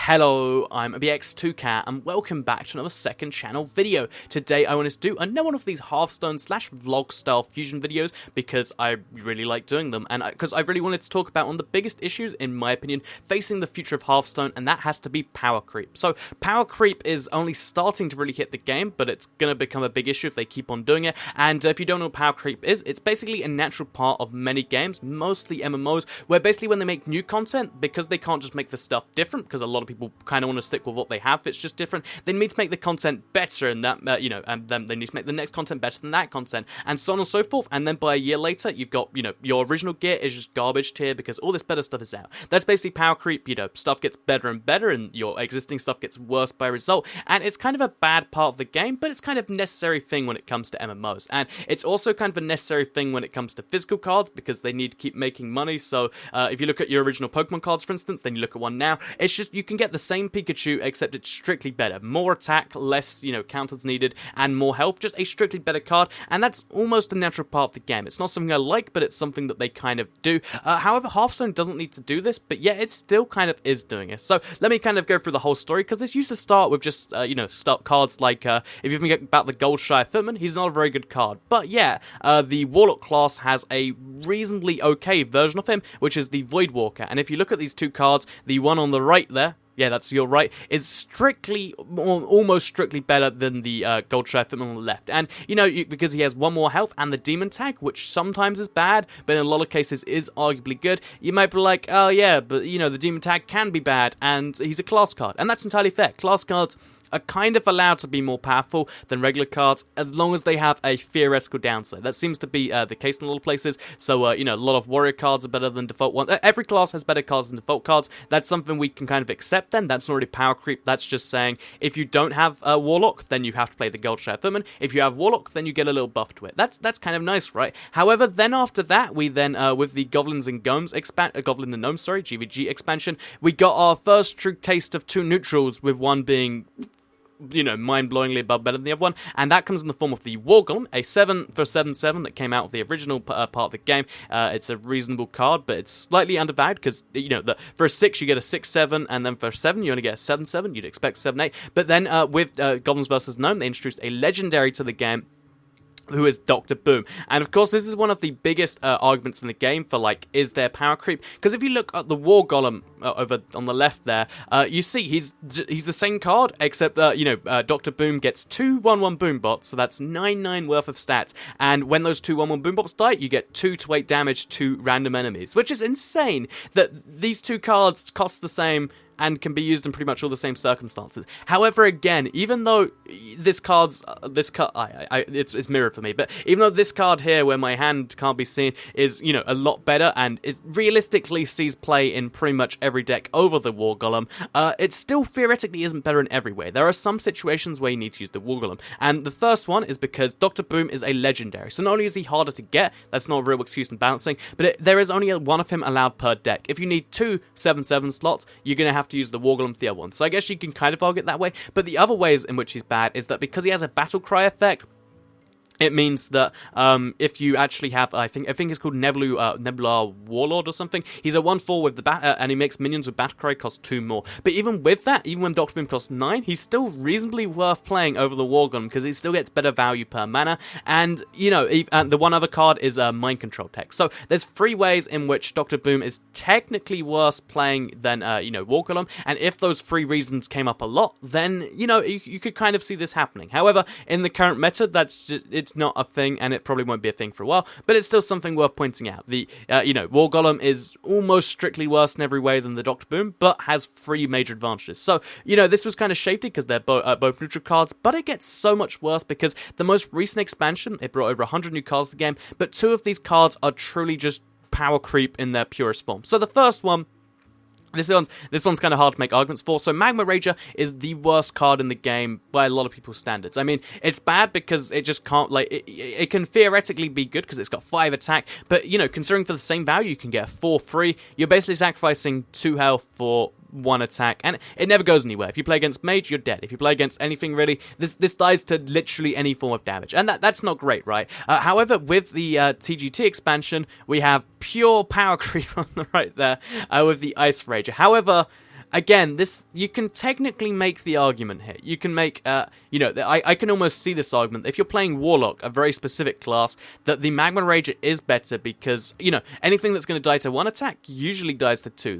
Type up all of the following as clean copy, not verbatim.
Hello, I'm BX2Cat and welcome back to another second channel video. Today I want to do another one of these Hearthstone / vlog style fusion videos because I really like doing them and because I really wanted to talk about one of the biggest issues, in my opinion, facing the future of Hearthstone, and that has to be power creep. So power creep is only starting to really hit the game, but it's going to become a big issue if they keep on doing it. And if you don't know what power creep is, it's basically a natural part of many games, mostly MMOs, where basically when they make new content, because they can't just make the stuff different, because a lot of people kind of want to stick with what they have, it's just different, they need to make the content better, and that, and then they need to make the next content better than that content, and so on and so forth, and then by a year later, you've got, your original gear is just garbage tier because all this better stuff is out. That's basically power creep, stuff gets better and better, and your existing stuff gets worse by result, and it's kind of a bad part of the game, but it's kind of a necessary thing when it comes to MMOs, and it's also kind of a necessary thing when it comes to physical cards, because they need to keep making money. So if you look at your original Pokemon cards, for instance, then you look at one now, it's just, you can get the same Pikachu, except it's strictly better. More attack, less, counters needed, and more health, just a strictly better card, and that's almost a natural part of the game. It's not something I like, but it's something that they kind of do. However, Hearthstone doesn't need to do this, but yeah, it still kind of is doing it. So let me kind of go through the whole story, because this used to start with just, start cards like, if you think about the Goldshire Footman, he's not a very good card, but yeah, the Warlock class has a reasonably okay version of him, which is the Voidwalker, and if you look at these two cards, the one on the right there, yeah, that's your right, is strictly, almost strictly better than the Goldshire Footman on the left. And, because he has one more health and the demon tag, which sometimes is bad, but in a lot of cases is arguably good, you might be like, oh yeah, but, the demon tag can be bad, and he's a class card. And that's entirely fair. Class cards are kind of allowed to be more powerful than regular cards, as long as they have a theoretical downside. That seems to be the case in a lot of places, so, a lot of warrior cards are better than default ones. Every class has better cards than default cards. That's something we can kind of accept then. That's not really power creep. That's just saying, if you don't have Warlock, then you have to play the Goldshire Footman. If you have Warlock, then you get a little buff to it. That's kind of nice, right? However, then after that, we then, with the Goblins and Gnomes Goblin and Gnomes, GVG expansion, we got our first true taste of two neutrals, with one being, mind-blowingly above better than the other one, and that comes in the form of the War Golem, a 7 for 7/7 that came out of the original part of the game. It's a reasonable card, but it's slightly undervalued, because, for a 6 you get a 6/7, and then for a 7 you only get a 7/7, you'd expect 7/8, but then with Goblins vs. Gnome, they introduced a legendary to the game, who is Dr. Boom. And of course, this is one of the biggest arguments in the game for, like, is there power creep? Because if you look at the War Golem over on the left there, you see he's the same card, except Dr. Boom gets 2 1/1 boom bots, so that's 9/9 worth of stats. And when those 2 1/1 boom bots die, you get 2 to 8 damage to random enemies, which is insane that these two cards cost the same and can be used in pretty much all the same circumstances. However, again, even though it's mirrored for me, but even though this card here, where my hand can't be seen, is, a lot better, and it realistically sees play in pretty much every deck over the War Golem, it still theoretically isn't better in every way. There are some situations where you need to use the War Golem, and the first one is because Dr. Boom is a legendary, so not only is he harder to get, that's not a real excuse in balancing, but there is only one of him allowed per deck. If you need 2 7/7 slots, you're going to have to use the War Golem for the other one. So I guess you can kind of argue it that way, but the other ways in which he's bad is that because he has a battle cry effect, it means that if you actually have, I think it's called Nebula Warlord or something, he's a 1/4 with the and he makes minions with Battle Cry cost 2 more. But even with that, even when Dr. Boom costs 9, he's still reasonably worth playing over the War Golem, because he still gets better value per mana. And, the one other card is Mind Control Tech. So there's 3 ways in which Dr. Boom is technically worse playing than, War Golem. And if those 3 reasons came up a lot, then, you could kind of see this happening. However, in the current meta, that's just, it's not a thing, and it probably won't be a thing for a while, but it's still something worth pointing out. The, War Golem is almost strictly worse in every way than the Dr. Boom, but has 3 major advantages. So, this was kind of shady because they're both neutral cards, but it gets so much worse because the most recent expansion, it brought over 100 new cards to the game, but 2 of these cards are truly just power creep in their purest form. So the first one, This one's kind of hard to make arguments for. So Magma Rager is the worst card in the game by a lot of people's standards. I mean, it's bad because it just can't, like, it can theoretically be good because it's got 5 attack, but, considering for the same value, you can get a 4/3. You're basically sacrificing 2 health for 1 attack, and it never goes anywhere. If you play against Mage, you're dead. If you play against anything really, this dies to literally any form of damage, and that's not great, right? However, with the TGT expansion, we have pure power creep on the right there with the Ice Rager. However, again, you can technically make the argument here. You can make, I can almost see this argument. If you're playing Warlock, a very specific class, that the Magma Rager is better because, anything that's going to die to 1 attack usually dies to 2.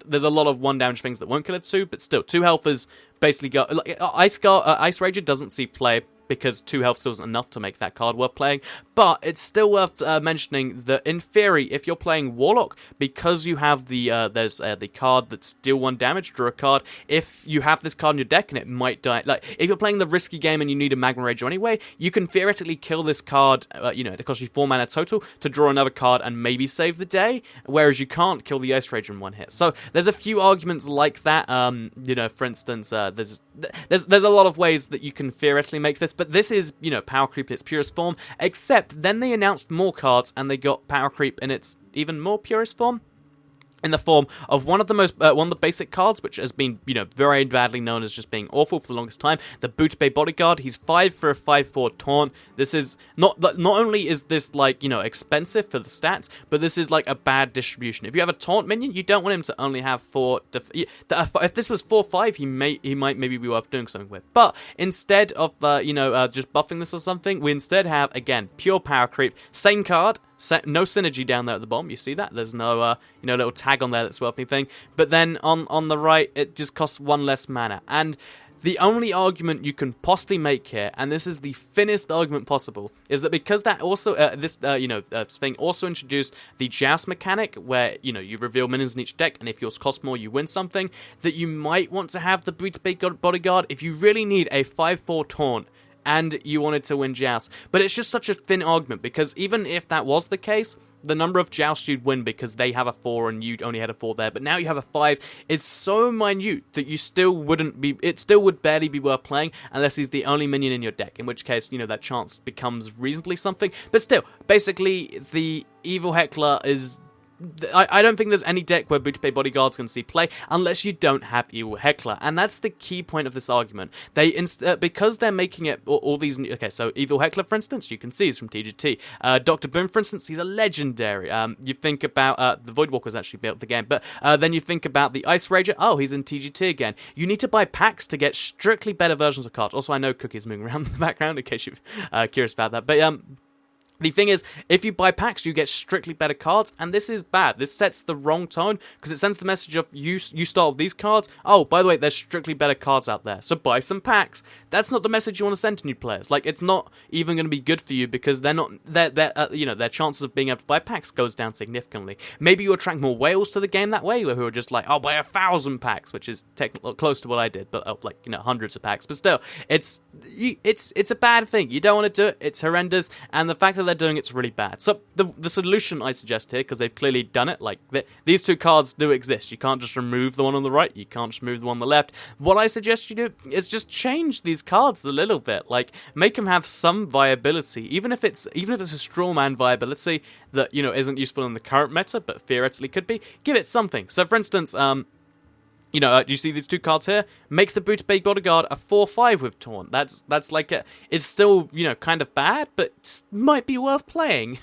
There's a lot of 1 damage things that won't kill at 2, but still, 2 health is basically Ice Rager doesn't see play because 2 health still isn't enough to make that card worth playing. But it's still worth mentioning that in theory, if you're playing Warlock, because you have there's the card that's deal 1 damage, draw a card. If you have this card in your deck and it might die, like if you're playing the risky game and you need a Magma Rager anyway, you can theoretically kill this card. It costs you 4 mana total to draw another card and maybe save the day. Whereas you can't kill the Ice Rager in 1 hit. So there's a few arguments like that. For instance, there's a lot of ways that you can theoretically make this, but this is power creep in its purest form. Except then they announced more cards and they got power creep in its even more purest form, in the form of one of the basic cards, which has been, very badly known as just being awful for the longest time. The Boot Bay Bodyguard. He's 5 for a 5/4 taunt. This is not only is this expensive for the stats, but this is like a bad distribution. If you have a taunt minion, you don't want him to only have 4. If this was 4/5, he might maybe be worth doing something with. But instead of just buffing this or something, we instead have again pure power creep. Same card. No synergy down there at the bottom, you see that? There's no, little tag on there that's worth anything. But then on the right, it just costs 1 less mana. And the only argument you can possibly make here, and this is the thinnest argument possible, is that because that also, this thing also introduced the Joust mechanic, where, you reveal minions in each deck, and if yours cost more, you win something, that you might want to have the Boot Bay Bodyguard if you really need a 5/4 taunt and you wanted to win Joust. But it's just such a thin argument, because even if that was the case, the number of Jousts you'd win because they have a 4 and you only had a 4 there, but now you have a 5, it's so minute that it still would barely be worth playing unless he's the only minion in your deck, in which case, that chance becomes reasonably something. But still, basically, the Evil Heckler is... I don't think there's any deck where Boot Bay Bodyguard's going to see play unless you don't have Evil Heckler, and that's the key point of this argument. Because they're making it all these... Okay, so Evil Heckler, for instance, you can see he's from TGT. Dr. Boom, for instance, he's a legendary. You think about... the Voidwalker's actually built the game, but then you think about the Ice Rager. Oh, he's in TGT again. You need to buy packs to get strictly better versions of cards. Also, I know Cookie's moving around in the background in case you're curious about that, but... The thing is, if you buy packs, you get strictly better cards, and this is bad. This sets the wrong tone, because it sends the message of, you start with these cards, oh, by the way, there's strictly better cards out there, so buy some packs. That's not the message you want to send to new players. Like, it's not even going to be good for you, because their chances of being able to buy packs goes down significantly. Maybe you attract more whales to the game that way, who are just like, I'll buy 1,000 packs, which is close to what I did, but hundreds of packs. But still, it's a bad thing. You don't want to do it. It's horrendous, and the fact that they're doing it's really bad. So the solution I suggest here, because they've clearly done it, these 2 cards do exist. You can't just remove the one on the right, you can't just remove the one on the left. What I suggest you do is just change these cards a little bit, make them have some viability, even if it's a straw man viability that isn't useful in the current meta, but theoretically could be. Give it something. So for instance, do you see these 2 cards here? Make the Boot Bay Bodyguard a 4/5 with taunt. That's it's still, kind of bad, but might be worth playing.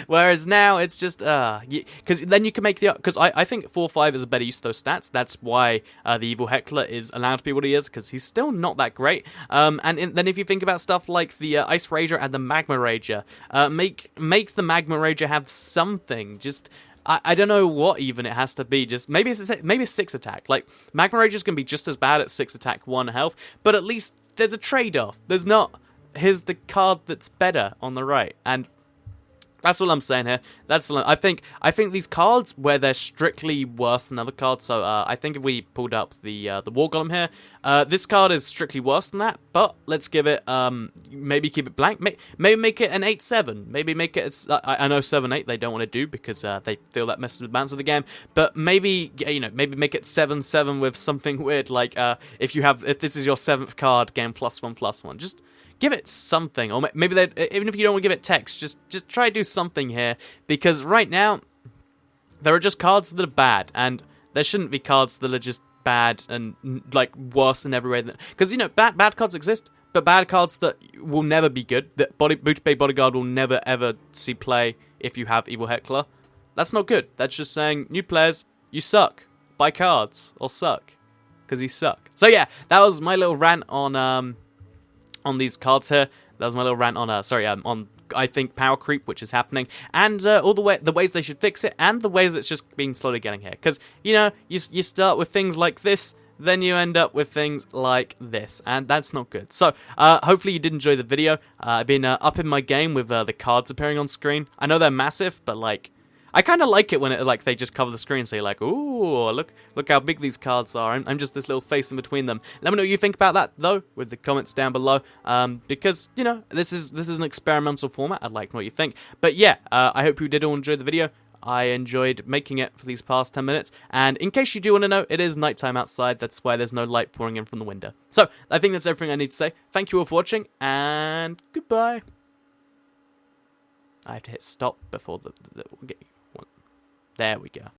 Whereas now it's just, because then you can make because I think 4/5 is a better use of those stats. That's why the Evil Heckler is allowed to be what he is, because he's still not that great. Then if you think about stuff like the Ice Rager and the Magma Rager, make the Magma Rager have something. Just... I don't know what even it has to be. Just maybe it's 6 attack. Magma Rager's gonna be just as bad at 6 attack, 1 health, but at least there's a trade-off. There's not. Here's the card that's better on the right, and that's all I'm saying here. I think these cards where they're strictly worse than other cards. So I think if we pulled up the War Golem here, this card is strictly worse than that. But let's give it maybe keep it blank. Maybe make it an 8/7. Maybe make it. I know 7/8 they don't want to do because they feel that messes with the balance of the game. But maybe maybe make it 7/7 with something weird like if this is your 7th card, game +1/+1. Just give it something, or maybe even if you don't want to give it text, just try to do something here, because right now there are just cards that are bad, and there shouldn't be cards that are just bad and worse in every way. Because bad cards exist, but bad cards that will never be good. That Boot Bay Bodyguard will never ever see play if you have Evil Heckler. That's not good. That's just saying, new players, you suck. Buy cards or suck. because you suck. So yeah, that was my little rant on these cards here. That was my little rant on on I think power creep, which is happening, and all the ways they should fix it, and the ways it's just being slowly getting here. Because you know, you start with things like this, then you end up with things like this, and that's not good. So hopefully you did enjoy the video. I've been up in my game with the cards appearing on screen. I know they're massive, but like, I kind of like it when they just cover the screen, so you're like, ooh, look how big these cards are. I'm just this little face in between them. Let me know what you think about that, though, with the comments down below, because, you know, this is an experimental format. I'd like to know what you think. But yeah, I hope you did all enjoy the video. I enjoyed making it for these past 10 minutes, and in case you do want to know, it is nighttime outside. That's why there's no light pouring in from the window. So, I think that's everything I need to say. Thank you all for watching, and goodbye. I have to hit stop before the there we go.